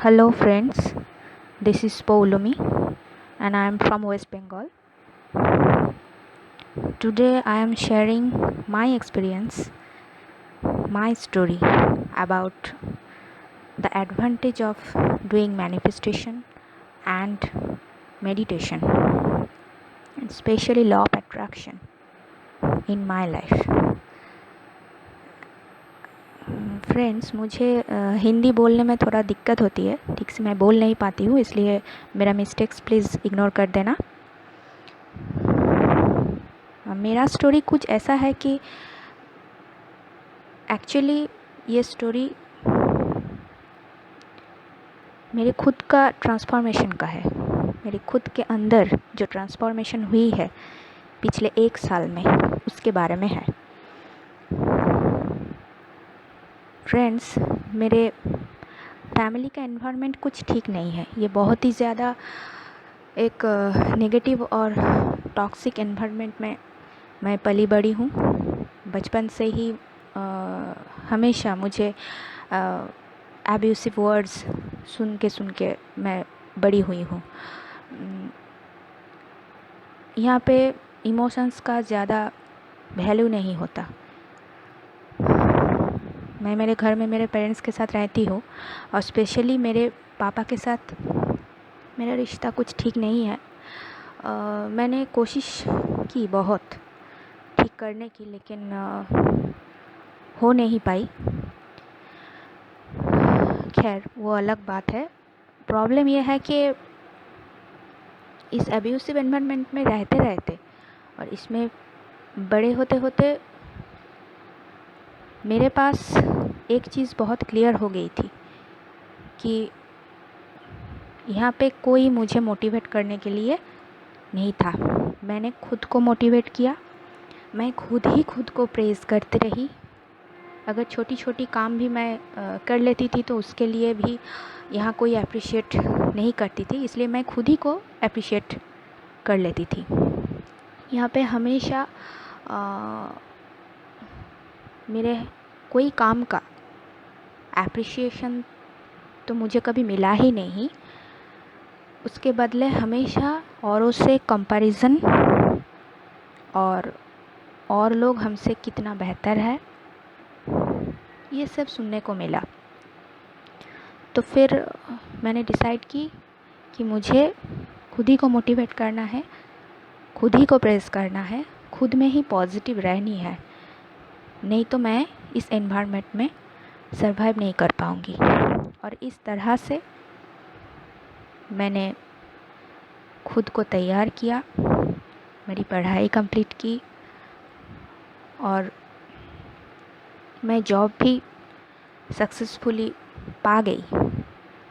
Hello friends, this is Paulumi and I am from West Bengal. Today I am sharing my experience, my story about the advantage of doing manifestation and meditation, and especially law of attraction in my life. Friends, मुझे हिंदी बोलने में थोड़ा दिक्कत होती है, ठीक से मैं बोल नहीं पाती हूँ, इसलिए मेरा मिस्टेक्स प्लीज़ इग्नोर कर देना। मेरा स्टोरी कुछ ऐसा है कि एक्चुअली ये स्टोरी मेरे खुद का ट्रांसफॉर्मेशन का है। मेरे खुद के अंदर जो ट्रांसफॉर्मेशन हुई है पिछले 1 साल में, उसके बारे में है। फ्रेंड्स, मेरे फैमिली का एनवायरनमेंट कुछ ठीक नहीं है। ये बहुत ही ज़्यादा एक नेगेटिव और टॉक्सिक एनवायरनमेंट में मैं पली बड़ी हूँ। बचपन से ही हमेशा मुझे एब्यूसिव वर्ड्स सुन के मैं बड़ी हुई हूँ। यहाँ पे इमोशंस का ज़्यादा वैल्यू नहीं होता। मैं मेरे घर में मेरे पेरेंट्स के साथ रहती हूँ और स्पेशली मेरे पापा के साथ मेरा रिश्ता कुछ ठीक नहीं है। मैंने कोशिश की बहुत ठीक करने की, लेकिन हो नहीं पाई। खैर, वो अलग बात है। प्रॉब्लम ये है कि इस एब्यूसिव एनवायरनमेंट में रहते रहते और इसमें बड़े होते होते मेरे पास एक चीज़ बहुत क्लियर हो गई थी कि यहाँ पे कोई मुझे मोटिवेट करने के लिए नहीं था। मैंने खुद को मोटिवेट किया। मैं खुद ही खुद को प्रेज़ करती रही। अगर छोटी छोटी काम भी मैं कर लेती थी तो उसके लिए भी यहाँ कोई अप्रिशिएट नहीं करती थी, इसलिए मैं खुद ही को अप्रिशिएट कर लेती थी। यहाँ पे हमेशा मेरे कोई काम का एप्रिशिएशन तो मुझे कभी मिला ही नहीं। उसके बदले हमेशा औरों से कंपैरिजन और लोग हमसे कितना बेहतर है, ये सब सुनने को मिला। तो फिर मैंने डिसाइड की कि मुझे खुद ही को मोटिवेट करना है, खुद ही को प्रेस करना है, खुद में ही पॉजिटिव रहनी है, नहीं तो मैं इस एनवायरनमेंट में सर्वाइव नहीं कर पाऊँगी। और इस तरह से मैंने खुद को तैयार किया, मेरी पढ़ाई कंप्लीट की और मैं जॉब भी सक्सेसफुली पा गई।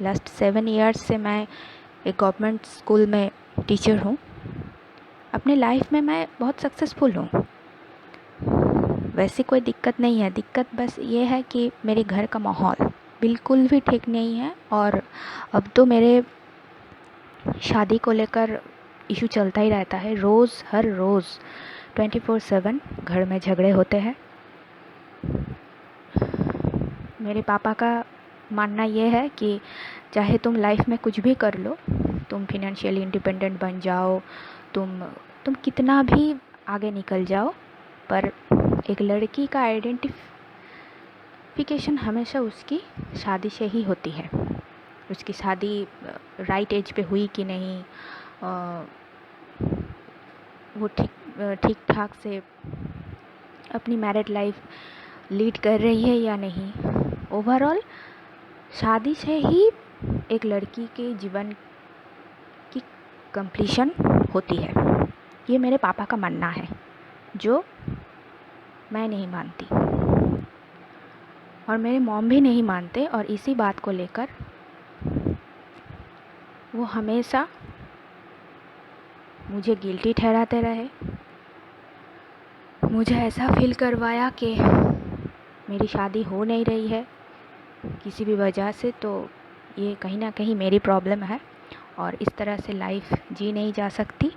लास्ट 7 इयर्स से मैं एक गवर्नमेंट स्कूल में टीचर हूँ। अपने लाइफ में मैं बहुत सक्सेसफुल हूँ, वैसे कोई दिक्कत नहीं है। दिक्कत बस ये है कि मेरे घर का माहौल बिल्कुल भी ठीक नहीं है और अब तो मेरे शादी को लेकर इशू चलता ही रहता है। हर रोज़ 24/7 घर में झगड़े होते हैं। मेरे पापा का मानना ये है कि चाहे तुम लाइफ में कुछ भी कर लो, तुम फिनेंशियली इंडिपेंडेंट बन जाओ, तुम कितना भी आगे निकल जाओ, पर एक लड़की का आइडेंटिफिकेशन हमेशा उसकी शादी से ही होती है। उसकी शादी राइट एज पे हुई कि नहीं, वो ठीक ठाक से अपनी मैरिड लाइफ लीड कर रही है या नहीं, ओवरऑल शादी से ही एक लड़की के जीवन की कंप्लीशन होती है। ये मेरे पापा का मानना है, जो मैं नहीं मानती और मेरे मॉम भी नहीं मानते। और इसी बात को लेकर वो हमेशा मुझे गिल्टी ठहराते रहे। मुझे ऐसा फील करवाया कि मेरी शादी हो नहीं रही है किसी भी वजह से, तो ये कहीं ना कहीं मेरी प्रॉब्लम है और इस तरह से लाइफ जी नहीं जा सकती।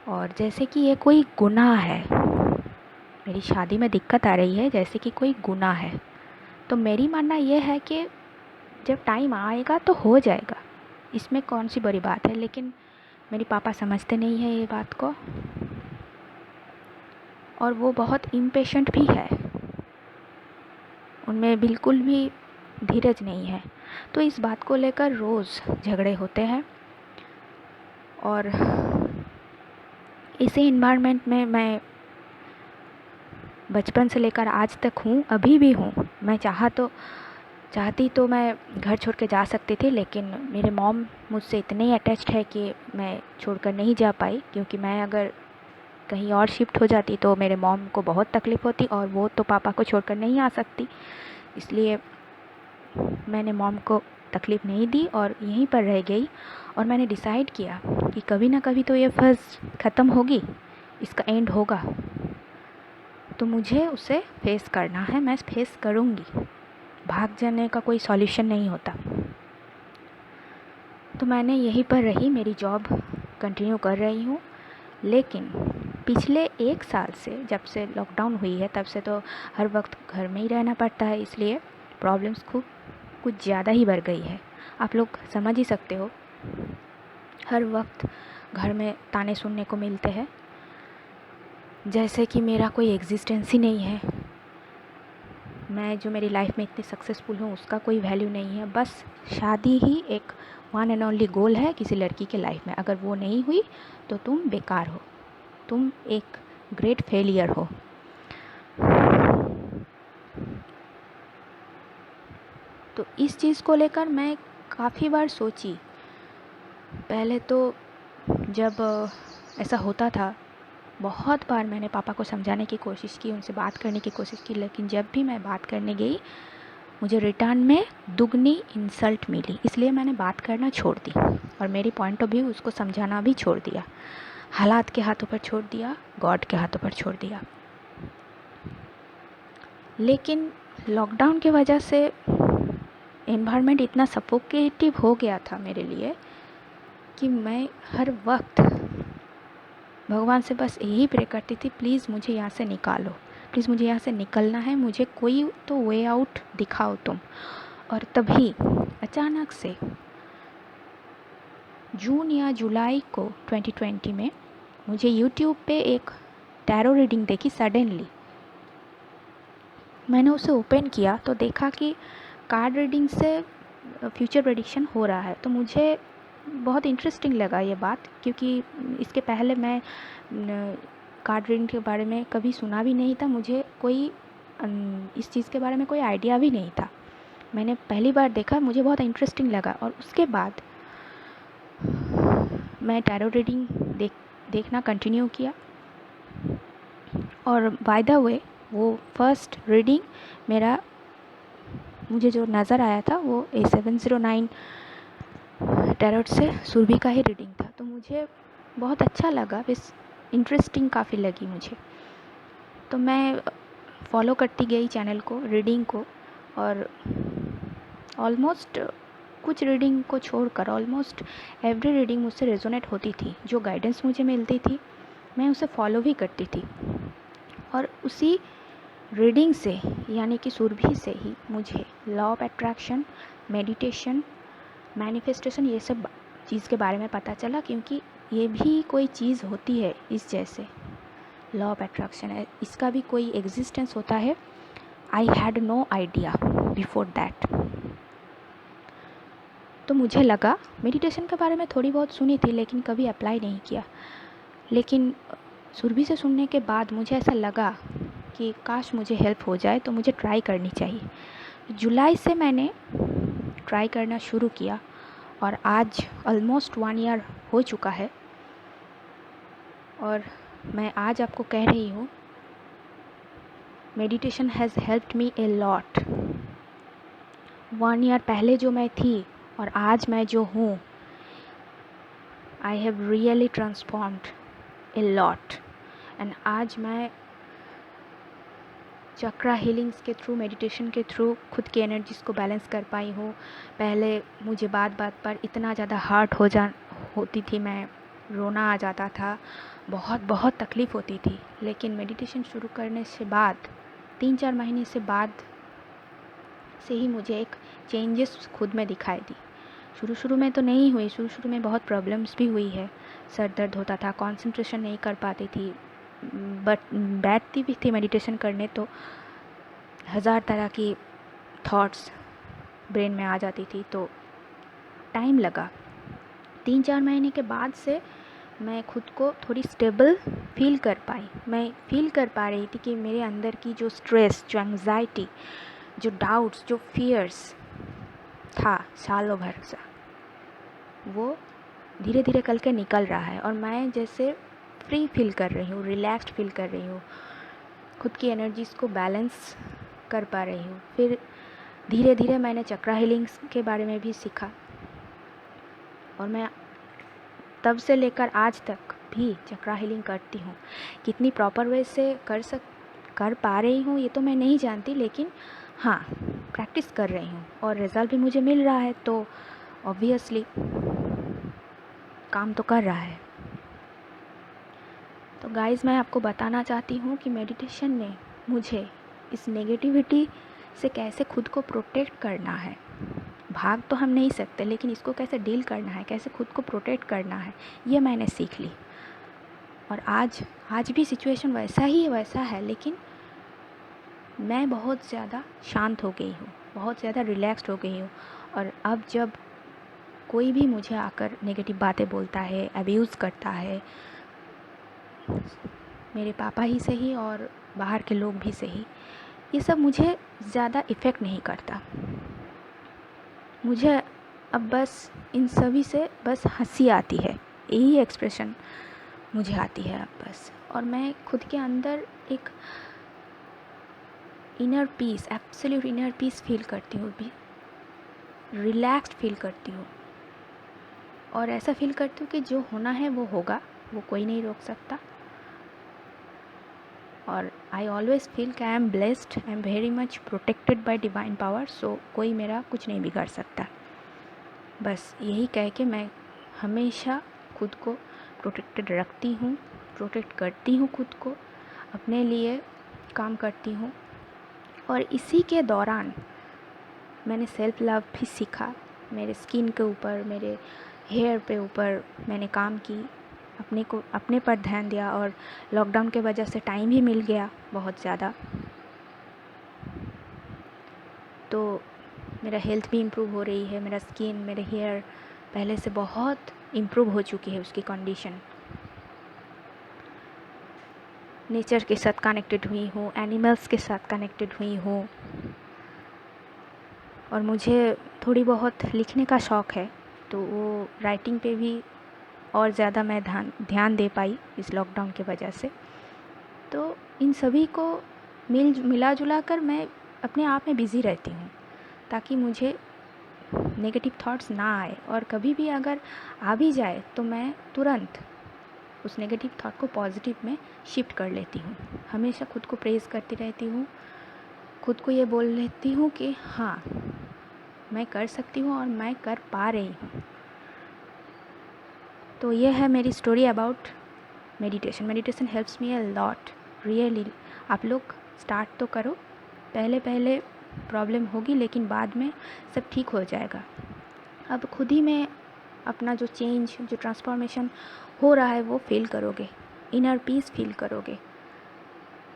और जैसे कि ये कोई गुनाह है, मेरी शादी में दिक्कत आ रही है जैसे कि कोई गुनाह है। तो मेरी मानना ये है कि जब टाइम आएगा तो हो जाएगा, इसमें कौन सी बड़ी बात है। लेकिन मेरे पापा समझते नहीं है ये बात को, और वो बहुत इम्पेशेंट भी है, उनमें बिल्कुल भी धीरज नहीं है। तो इस बात को लेकर रोज़ झगड़े होते हैं। और इसी इन्वायरमेंट में मैं बचपन से लेकर आज तक हूँ, अभी भी हूँ। मैं चाहती तो मैं घर छोड़ के जा सकती थी, लेकिन मेरे मॉम मुझसे इतने अटैच्ड है कि मैं छोड़कर नहीं जा पाई, क्योंकि मैं अगर कहीं और शिफ्ट हो जाती तो मेरे मॉम को बहुत तकलीफ़ होती, और वो तो पापा को छोड़कर नहीं आ सकती। इसलिए मैंने मॉम को तकलीफ़ नहीं दी और यहीं पर रह गई। और मैंने डिसाइड किया कि कभी ना कभी तो ये फेज़ ख़त्म होगी, इसका एंड होगा, तो मुझे उसे फेस करना है, मैं फेस करूँगी। भाग जाने का कोई सॉल्यूशन नहीं होता। तो मैंने यहीं पर रही, मेरी जॉब कंटिन्यू कर रही हूँ। लेकिन पिछले 1 साल से, जब से लॉकडाउन हुई है, तब से तो हर वक्त घर में ही रहना पड़ता है, इसलिए प्रॉब्लम्स कुछ ज़्यादा ही बढ़ गई है। आप लोग समझ ही सकते हो, हर वक्त घर में ताने सुनने को मिलते हैं, जैसे कि मेरा कोई एग्जिस्टेंस ही नहीं है, मैं जो मेरी लाइफ में इतनी सक्सेसफुल हूँ उसका कोई वैल्यू नहीं है। बस शादी ही एक वन एंड ओनली गोल है किसी लड़की के लाइफ में। अगर वो नहीं हुई तो तुम बेकार हो, तुम एक ग्रेट फेलियर हो। तो इस चीज़ को लेकर मैं काफ़ी बार सोची। पहले तो जब ऐसा होता था, बहुत बार मैंने पापा को समझाने की कोशिश की, उनसे बात करने की कोशिश की, लेकिन जब भी मैं बात करने गई मुझे रिटर्न में दुगनी इंसल्ट मिली। इसलिए मैंने बात करना छोड़ दी और मेरी पॉइंट ऑफ व्यू उसको समझाना भी छोड़ दिया। हालात के हाथों पर छोड़ दिया, गॉड के हाथों पर छोड़ दिया। लेकिन लॉकडाउन की वजह से एनवायरनमेंट इतना सफोकेटिव हो गया था मेरे लिए कि मैं हर वक्त भगवान से बस यही प्रे करती थी, प्लीज़ मुझे यहाँ से निकालो, प्लीज़ मुझे यहाँ से निकलना है, मुझे कोई तो वे आउट दिखाओ तुम। और तभी अचानक से जून या जुलाई को 2020 में मुझे यूट्यूब पे एक टैरो रीडिंग देखी। सडनली मैंने उसे ओपन किया तो देखा कि कार्ड रीडिंग से फ्यूचर प्रेडिक्शन हो रहा है। तो मुझे बहुत इंटरेस्टिंग लगा ये बात, क्योंकि इसके पहले मैं कार्ड रीडिंग के बारे में कभी सुना भी नहीं था, मुझे कोई इस चीज़ के बारे में कोई आइडिया भी नहीं था। मैंने पहली बार देखा, मुझे बहुत इंटरेस्टिंग लगा और उसके बाद मैं टैरो रीडिंग देखना कंटिन्यू किया। और बाय द वे वो फर्स्ट रीडिंग मेरा मुझे जो नज़र आया था वो A709 टैरोट से सुरभि का ही रीडिंग था। तो मुझे बहुत अच्छा लगा, बस इंटरेस्टिंग काफ़ी लगी मुझे। तो मैं फॉलो करती गई चैनल को, रीडिंग को, और ऑलमोस्ट कुछ रीडिंग को छोड़कर ऑलमोस्ट एवरी रीडिंग मुझसे रेजोनेट होती थी। जो गाइडेंस मुझे मिलती थी मैं उसे फॉलो भी करती थी। और उसी रीडिंग से यानी कि सुरभि से ही मुझे law of attraction, meditation, manifestation, ये सब चीज़ के बारे में पता चला, क्योंकि ये भी कोई चीज़ होती है इस जैसे लॉ ऑफ अट्रैक्शन है, इसका भी कोई एग्जिस्टेंस होता है। I had no idea before that. तो मुझे लगा, मेडिटेशन के बारे में थोड़ी बहुत सुनी थी लेकिन कभी अप्लाई नहीं किया। लेकिन सुरभि से सुनने के बाद मुझे ऐसा लगा कि काश मुझे हेल्प हो जाए, तो मुझे ट्राई करनी चाहिए। जुलाई से मैंने ट्राई करना शुरू किया और आज ऑलमोस्ट 1 ईयर हो चुका है। और मैं आज आपको कह रही हूँ, meditation has helped me a lot. 1 year पहले जो मैं थी और आज मैं जो हूँ, I have really transformed a lot. And आज मैं चक्रा हीलिंग्स के थ्रू, मेडिटेशन के थ्रू खुद की एनर्जीज़ को बैलेंस कर पाई हूँ। पहले मुझे बात बात पर इतना ज़्यादा हर्ट होती थी, मैं रोना आ जाता था, बहुत तकलीफ़ होती थी। लेकिन मेडिटेशन शुरू करने से बाद 3-4 महीने से बाद से ही मुझे एक चेंजेस खुद में दिखाई दी। शुरू में तो नहीं हुई, शुरू में बहुत प्रॉब्लम्स भी हुई है। सर दर्द होता था, कंसंट्रेशन नहीं कर पाती थी, बट बैठती भी थी मेडिटेशन करने तो 1000 तरह की थॉट्स ब्रेन में आ जाती थी। तो टाइम लगा, 3-4 महीने के बाद से मैं खुद को थोड़ी स्टेबल फील कर पाई। मैं फील कर पा रही थी कि मेरे अंदर की जो स्ट्रेस, जो एंग्जाइटी, जो डाउट्स, जो फियर्स था सालों भर से, वो धीरे धीरे करके निकल रहा है और मैं जैसे फ्री फील कर रही हूँ, रिलैक्स्ड फील कर रही हूँ, खुद की एनर्जीज़ को बैलेंस कर पा रही हूँ। फिर धीरे धीरे मैंने चक्रा हीलिंग्स के बारे में भी सीखा और मैं तब से लेकर आज तक भी चक्रा हीलिंग करती हूँ। कितनी प्रॉपर वे से कर पा रही हूँ ये तो मैं नहीं जानती, लेकिन हाँ, प्रैक्टिस कर रही हूँ और रिज़ल्ट भी मुझे मिल रहा है, तो ऑब्वियसली काम तो कर रहा है। तो गाइज़, मैं आपको बताना चाहती हूँ कि मेडिटेशन ने मुझे इस नेगेटिविटी से कैसे खुद को प्रोटेक्ट करना है। भाग तो हम नहीं सकते, लेकिन इसको कैसे डील करना है, कैसे खुद को प्रोटेक्ट करना है, ये मैंने सीख ली। और आज भी सिचुएशन वैसा है, लेकिन मैं बहुत ज़्यादा शांत हो गई हूँ, बहुत ज़्यादा रिलैक्स्ड हो गई हूँ। और अब जब कोई भी मुझे आकर नेगेटिव बातें बोलता है, अब्यूज़ करता है, मेरे पापा ही सही और बाहर के लोग भी सही, ये सब मुझे ज़्यादा इफ़ेक्ट नहीं करता। मुझे अब बस इन सभी से बस हंसी आती है, यही एक्सप्रेशन मुझे आती है अब बस। और मैं खुद के अंदर एक inner peace, absolute inner peace feel करती हूँ, भी रिलैक्स्ड फील करती हूँ और ऐसा फील करती हूँ कि जो होना है वो होगा, वो कोई नहीं रोक सकता। और आई ऑलवेज फील कि I am blessed, I am very much protected by divine power, so कोई मेरा कुछ नहीं बिगाड़ सकता। बस यही कह के मैं हमेशा खुद को प्रोटेक्टेड रखती हूँ, प्रोटेक्ट करती हूँ खुद को, अपने लिए काम करती हूँ। और इसी के दौरान मैंने सेल्फ लव भी सीखा। मेरे स्किन के ऊपर, मेरे हेयर पे ऊपर मैंने काम की, अपने पर ध्यान दिया। और लॉकडाउन के वजह से टाइम भी मिल गया बहुत ज़्यादा, तो मेरा हेल्थ भी इम्प्रूव हो रही है। मेरा स्किन, मेरे हेयर पहले से बहुत इम्प्रूव हो चुकी है उसकी कंडीशन। नेचर के साथ कनेक्टेड हुई हूँ, एनिमल्स के साथ कनेक्टेड हुई हूँ। और मुझे थोड़ी बहुत लिखने का शौक़ है, तो वो राइटिंग पे भी और ज़्यादा मैं ध्यान दे पाई इस लॉकडाउन के वजह से। तो इन सभी को मिला जुला कर मैं अपने आप में बिज़ी रहती हूँ, ताकि मुझे नेगेटिव थॉट्स ना आए। और कभी भी अगर आ भी जाए तो मैं तुरंत उस नेगेटिव थॉट को पॉजिटिव में शिफ्ट कर लेती हूँ। हमेशा खुद को प्रेज़ करती रहती हूँ, खुद को ये बोल लेती हूँ कि हाँ, मैं कर सकती हूँ और मैं कर पा रही हूँ। तो ये है मेरी story about meditation. Meditation helps me a lot, really. आप लोग स्टार्ट तो करो, पहले प्रॉब्लम होगी, लेकिन बाद में सब ठीक हो जाएगा। अब खुद ही में अपना जो चेंज, जो ट्रांसफॉर्मेशन हो रहा है वो फील करोगे, इनर पीस फील करोगे।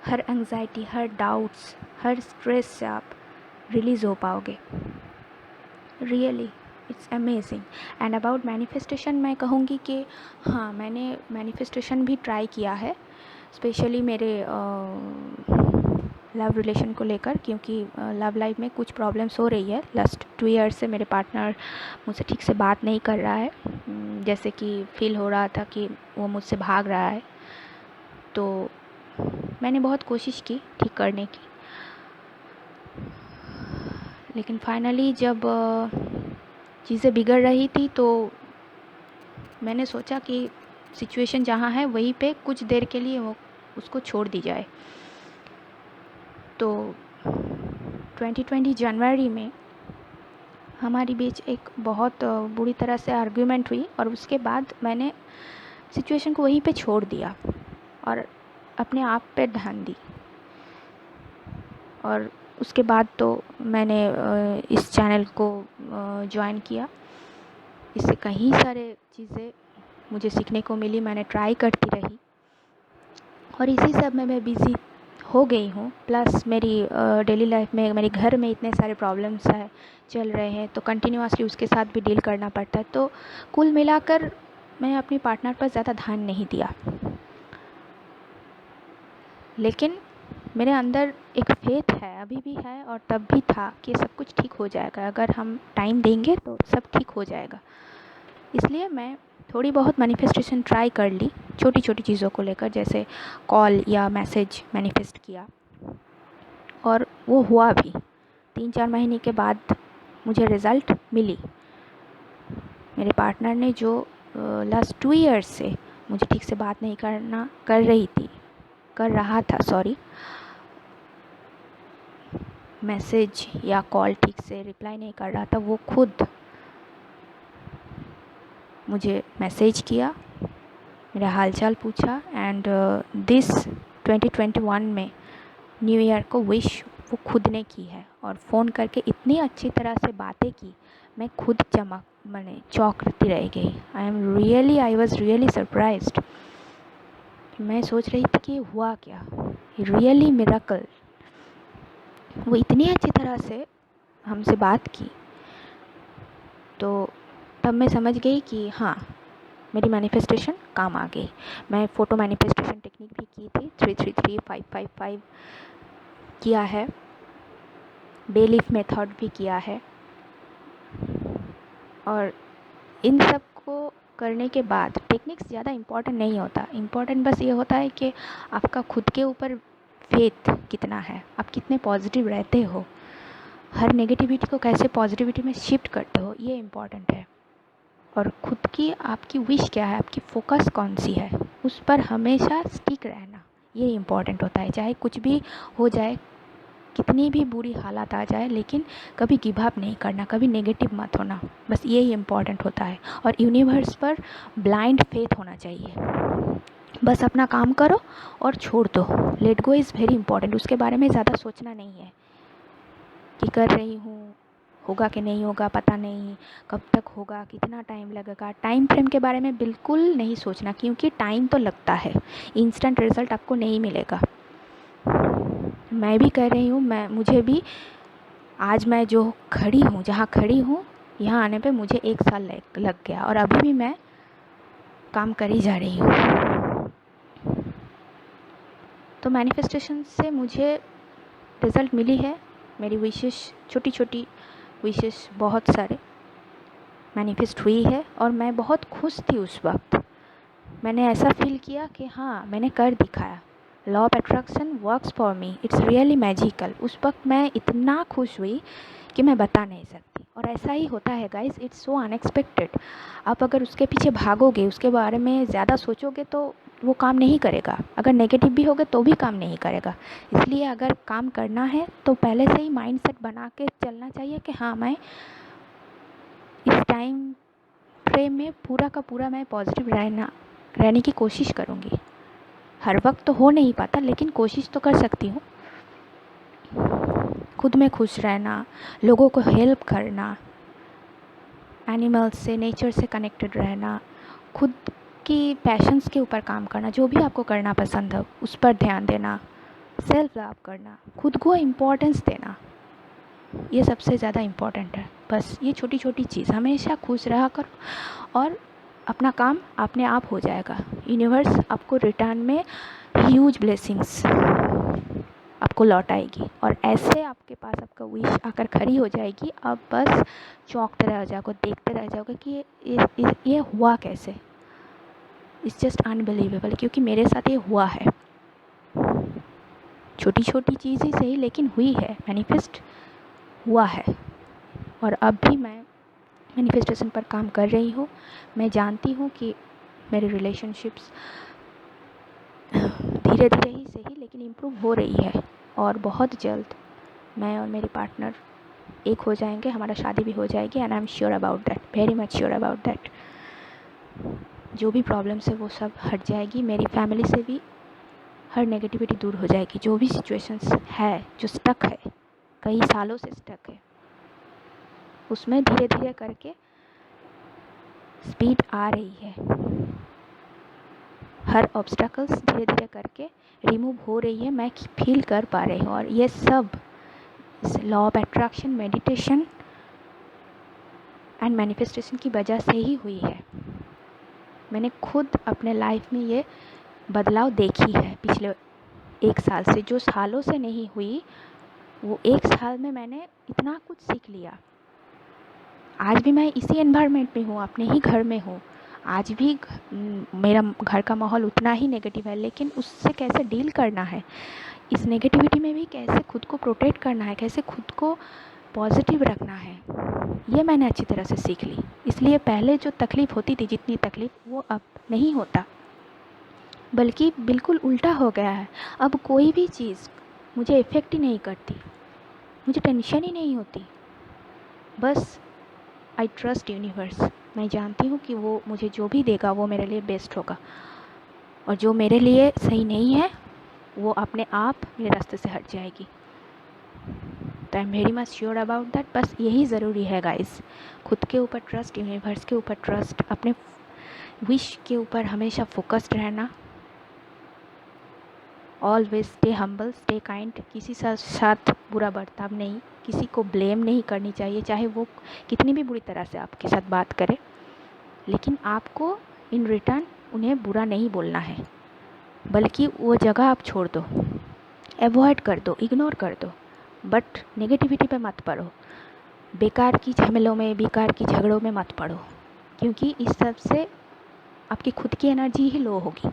हर एंग्जाइटी, हर डाउट्स, हर स्ट्रेस से आप रिलीज़ हो पाओगे। Really it's amazing. And about manifestation मैं कहूँगी कि हाँ, मैंने मैनिफेस्टेशन भी ट्राई किया है, स्पेशली मेरे लव रिलेशन को लेकर, क्योंकि लव लाइफ में कुछ प्रॉब्लम्स हो रही है। लास्ट 2 ईयर्स से मेरे पार्टनर मुझसे ठीक से बात नहीं कर रहा है, जैसे कि फील हो रहा था कि वो मुझसे भाग रहा है। तो मैंने बहुत कोशिश की ठीक करने की, लेकिन फाइनली जब चीज़ें बिगड़ रही थी तो मैंने सोचा कि सिचुएशन जहाँ है वहीं पे कुछ देर के लिए वो उसको छोड़ दी जाए। तो 2020 जनवरी में हमारी बीच एक बहुत बुरी तरह से आर्ग्यूमेंट हुई, और उसके बाद मैंने सिचुएशन को वहीं पे छोड़ दिया और अपने आप पे ध्यान दी। और उसके बाद तो मैंने इस चैनल को ज्वाइन किया। इससे कई सारे चीज़ें मुझे सीखने को मिली, मैंने ट्राई करती रही और इसी सब में मैं बिज़ी हो गई हूँ। प्लस मेरी डेली लाइफ में मेरे घर में इतने सारे प्रॉब्लम्स है चल रहे हैं, तो कंटिन्यूअसली उसके साथ भी डील करना पड़ता है। तो कुल मिलाकर मैं अपनी पार्टनर पर ज़्यादा ध्यान नहीं दिया, लेकिन मेरे अंदर एक फेथ है, अभी भी है और तब भी था कि सब कुछ ठीक हो जाएगा, अगर हम टाइम देंगे तो सब ठीक हो जाएगा। इसलिए मैं थोड़ी बहुत मैनिफेस्टेशन ट्राई कर ली, छोटी छोटी चीज़ों को लेकर, जैसे कॉल या मैसेज मैनिफेस्ट किया और वो हुआ भी। 3-4 महीने के बाद मुझे रिज़ल्ट मिली। मेरे पार्टनर ने जो लास्ट 2 ईयर्स से मुझे ठीक से बात नहीं कर रहा था, मैसेज या कॉल ठीक से रिप्लाई नहीं कर रहा था, वो खुद मुझे मैसेज किया, मेरा हालचाल पूछा एंड दिस 2021 में न्यू ईयर को विश वो खुद ने की है और फ़ोन करके इतनी अच्छी तरह से बातें की, मैं खुद मैंने चौंकती रह गई। I was really surprised. मैं सोच रही थी कि हुआ क्या, रियली मिरेकल। वो इतनी अच्छी तरह से हमसे बात की, तो तब मैं समझ गई कि हाँ, मेरी मैनिफेस्टेशन काम आ गई। मैं फ़ोटो मैनिफेस्टेशन टेक्निक भी की थी, 333-555 किया है, बेलीफ मेथड भी किया है। और इन सब को करने के बाद टेक्निक्स ज़्यादा इम्पॉर्टेंट नहीं होता, इम्पॉर्टेंट बस ये होता है कि आपका खुद के ऊपर फेथ कितना है, आप कितने पॉजिटिव रहते हो, हर नेगेटिविटी को कैसे पॉजिटिविटी में शिफ्ट करते हो, ये इम्पॉर्टेंट है। और खुद की आपकी विश क्या है, आपकी फोकस कौन सी है, उस पर हमेशा स्टिक रहना, ये इम्पॉर्टेंट होता है। चाहे कुछ भी हो जाए, कितनी भी बुरी हालत आ जाए, लेकिन कभी गिव अप नहीं करना, कभी नेगेटिव मत होना, बस यही इम्पॉर्टेंट होता है। और यूनिवर्स पर ब्लाइंड फेथ होना चाहिए, बस अपना काम करो और छोड़ दो। Let go is very important. उसके बारे में ज़्यादा सोचना नहीं है कि कर रही हूँ, होगा कि नहीं होगा पता नहीं, कब तक होगा, कितना टाइम लगेगा, टाइम फ्रेम के बारे में बिल्कुल नहीं सोचना, क्योंकि टाइम तो लगता है, इंस्टेंट रिज़ल्ट आपको नहीं मिलेगा। मैं भी कर रही हूँ, मुझे भी आज मैं जो खड़ी हूँ, जहाँ खड़ी हूँ, यहाँ आने पे मुझे 1 साल लग गया और अभी भी मैं काम कर ही जा रही हूँ। तो मैनिफेस्टेशन से मुझे रिज़ल्ट मिली है। मेरी विशेष छोटी छोटी विशेष बहुत सारे मैनिफेस्ट हुई है और मैं बहुत खुश थी उस वक्त। मैंने ऐसा फील किया कि हाँ, मैंने कर दिखाया, law of attraction works for me, it's really magical. उस वक्त मैं इतना खुश हुई कि मैं बता नहीं सकती। और ऐसा ही होता है गाइस, इट्स सो अनएक्सपेक्टेड। आप अगर उसके पीछे भागोगे, उसके बारे में ज़्यादा सोचोगे तो वो काम नहीं करेगा, अगर नेगेटिव भी होगे तो भी काम नहीं करेगा। इसलिए अगर काम करना है तो पहले से ही माइंड सेट बना के चलना चाहिए कि हाँ, मैं इस टाइम फ्रेम में पूरा का पूरा मैं पॉजिटिव रहने की कोशिश करूँगी। हर वक्त तो हो नहीं पाता, लेकिन कोशिश तो कर सकती हूँ। खुद में खुश रहना, लोगों को हेल्प करना, एनिमल्स से, नेचर से कनेक्टेड रहना, खुद की पैशंस के ऊपर काम करना, जो भी आपको करना पसंद हो उस पर ध्यान देना, सेल्फ लव करना, खुद को इम्पोर्टेंस देना, ये सबसे ज़्यादा इम्पोर्टेंट है। बस ये छोटी छोटी चीज़, हमेशा खुश रहा करो और अपना काम अपने आप हो जाएगा। यूनिवर्स आपको रिटर्न में ह्यूज ब्लेसिंग्स आपको लौटाएगी और ऐसे आपके पास आपका विश आकर खड़ी हो जाएगी। आप बस चौंकते रह जाओगे, देखते रह जाओगे कि ये हुआ कैसे। इट्स जस्ट अनबिलीवेबल, क्योंकि मेरे साथ ये हुआ है। छोटी छोटी चीज़ ही सही, लेकिन हुई है, मैनिफेस्ट हुआ है। और अब भी मैं मैनिफेस्टेशन पर काम कर रही हूँ। मैं जानती हूँ कि मेरे रिलेशनशिप्स धीरे धीरे ही सही लेकिन इम्प्रूव हो रही है और बहुत जल्द मैं और मेरे पार्टनर एक हो जाएंगे, हमारा शादी भी हो जाएगी। And I am sure about that, very much sure about that. जो भी प्रॉब्लम्स है वो सब हट जाएगी, मेरी फैमिली से भी हर नेगेटिविटी दूर हो जाएगी। जो भी सिचुएशंस है जो स्टक है कई सालों से स्टक है, उसमें धीरे धीरे करके स्पीड आ रही है, हर ऑब्स्टैकल्स धीरे धीरे करके रिमूव हो रही है, मैं फील कर पा रही हूँ। और ये सब law of attraction, meditation and manifestation की वजह से ही हुई है। मैंने खुद अपने लाइफ में ये बदलाव देखी है पिछले 1 साल से, जो सालों से नहीं हुई, वो 1 साल में मैंने इतना कुछ सीख लिया। आज भी मैं इसी एनवायरनमेंट में हूँ, अपने ही घर में हूँ, आज भी मेरा घर का माहौल उतना ही नेगेटिव है, लेकिन उससे कैसे डील करना है, इस नेगेटिविटी में भी कैसे खुद को प्रोटेक्ट करना है, कैसे खुद को पॉजिटिव रखना है, ये मैंने अच्छी तरह से सीख ली। इसलिए पहले जो तकलीफ़ होती थी, जितनी तकलीफ़, वो अब नहीं होता, बल्कि बिल्कुल उल्टा हो गया है। अब कोई भी चीज़ मुझे इफ़ेक्ट ही नहीं करती, मुझे टेंशन ही नहीं होती, बस आई ट्रस्ट यूनिवर्स। मैं जानती हूँ कि वो मुझे जो भी देगा वो मेरे लिए बेस्ट होगा, और जो मेरे लिए सही नहीं है वो अपने आप मेरे रास्ते से हट जाएगी। तो I am very much sure about that. बस यही ज़रूरी है गाइस, खुद के ऊपर ट्रस्ट, यूनिवर्स के ऊपर ट्रस्ट, अपने विश के ऊपर हमेशा फोकस्ड रहना, always stay humble, stay kind, किसी साथ बुरा बर्ताव नहीं, किसी को ब्लेम नहीं करनी चाहिए, चाहे वो कितनी भी बुरी तरह से आपके साथ बात करे, लेकिन आपको इन रिटर्न उन्हें बुरा नहीं बोलना है, बल्कि वो जगह आप छोड़ दो, अवॉइड कर दो, इग्नोर कर दो, बट नेगेटिविटी पे मत पड़ो, बेकार की झमेलों में, बेकार की झगड़ों में मत पड़ो, क्योंकि इस सब से आपकी खुद की एनर्जी ही लो होगी,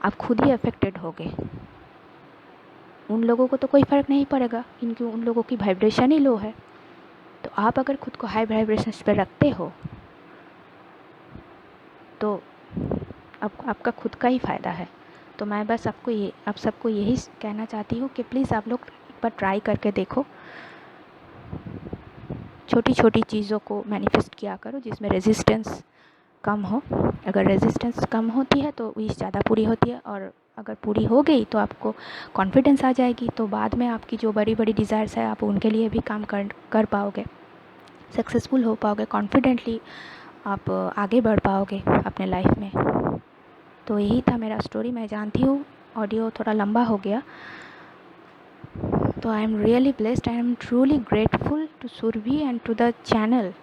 आप खुद ही अफेक्टेड होगे। उन लोगों को तो कोई फ़र्क नहीं पड़ेगा, क्योंकि उन लोगों की वाइब्रेशन ही लो है। तो आप अगर खुद को हाई वाइब्रेशंस पे रखते हो तो आपका खुद का ही फ़ायदा है। तो मैं बस आप सबको यही कहना चाहती हूँ कि प्लीज़ आप लोग एक बार ट्राई करके देखो, छोटी छोटी चीज़ों को मैनिफेस्ट किया करो जिसमें रेजिस्टेंस कम हो। अगर रेजिस्टेंस कम होती है तो विश ज़्यादा पूरी होती है, और अगर पूरी हो गई तो आपको कॉन्फिडेंस आ जाएगी, तो बाद में आपकी जो बड़ी बड़ी डिज़ायर्स है आप उनके लिए भी काम कर पाओगे, सक्सेसफुल हो पाओगे, कॉन्फिडेंटली आप आगे बढ़ पाओगे अपने लाइफ में। तो यही था मेरा स्टोरी। मैं जानती हूँ ऑडियो थोड़ा लंबा हो गया, तो I am really blessed, I am truly grateful to Surbhi and to the channel.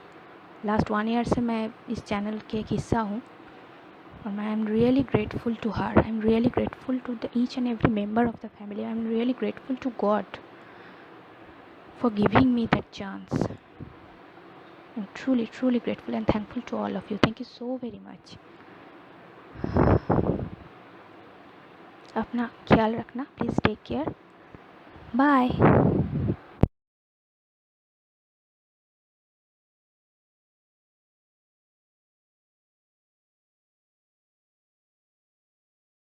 Last 1 year से मैं इस चैनल के एक हिस्सा हूँ, और I am really grateful to her, I am really grateful to the each and every member of the family, I am really grateful to God for giving me that chance. I'm truly grateful and thankful to all of you. Thank you so very much. अपना ख्याल रखना, please take care, bye.